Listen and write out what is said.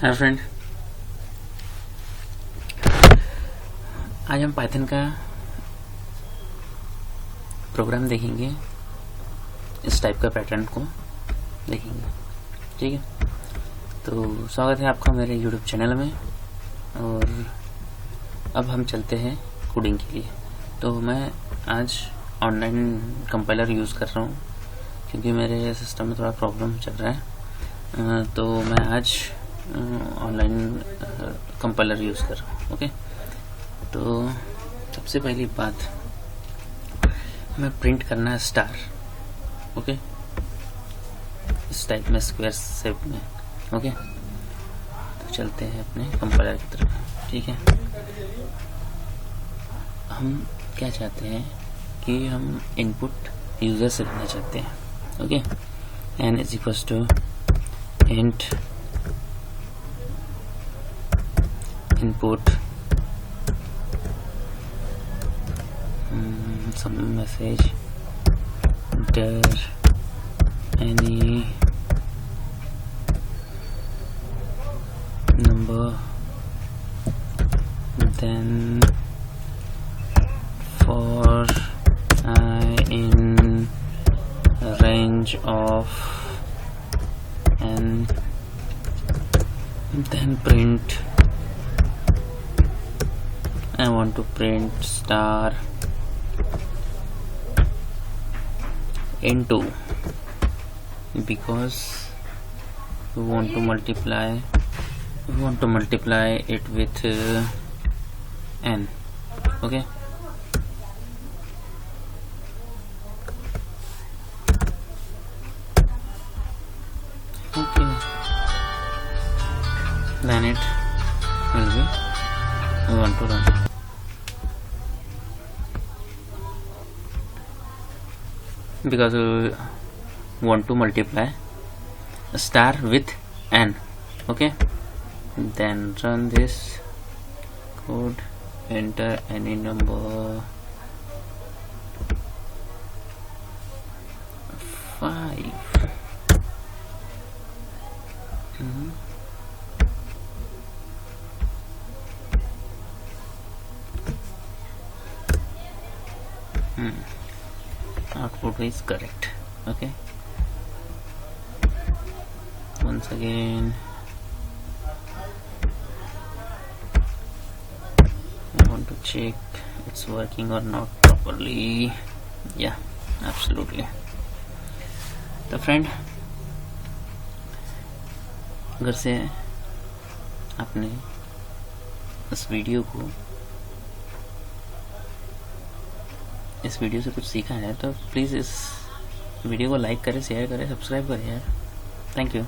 Hi friend, आज हम Python का प्रोग्राम देखेंगे। इस टाइप का पैटर्न को देखेंगे। ठीक है, तो स्वागत है आपका मेरे यूट्यूब चैनल में। और अब हम चलते हैं कोडिंग के लिए। तो मैं आज ऑनलाइन कंपाइलर यूज़ कर रहा हूँ क्योंकि मेरे सिस्टम में थोड़ा प्रॉब्लम चल रहा है। तो मैं आज ऑनलाइन कंपाइलर यूज़ कर रहा हूँ। ओके, तो सबसे पहली बात हमें प्रिंट करना है स्टार। ओके, इस टाइप में स्क्वायर शेप में। ओके, तो चलते हैं अपने कंपाइलर की तरफ। ठीक है, हम क्या चाहते हैं कि हम इनपुट यूज़र से लेना चाहते हैं। Okay, n is equals to int input some message enter any number, then for I in range of n, then print I want to print star into, because we want to multiply it with n. Okay, then it will be we want to run. Because we want to multiply star with n. Okay, then run this code, enter any number 5. Output is correct. Okay, once again I want to check it's working or not properly. Yeah, absolutely. तो friend, अगर से आपने इस video से कुछ सीखा है तो प्लीज़ इस वीडियो को लाइक करें, शेयर करें, सब्सक्राइब करें यार। Thank you.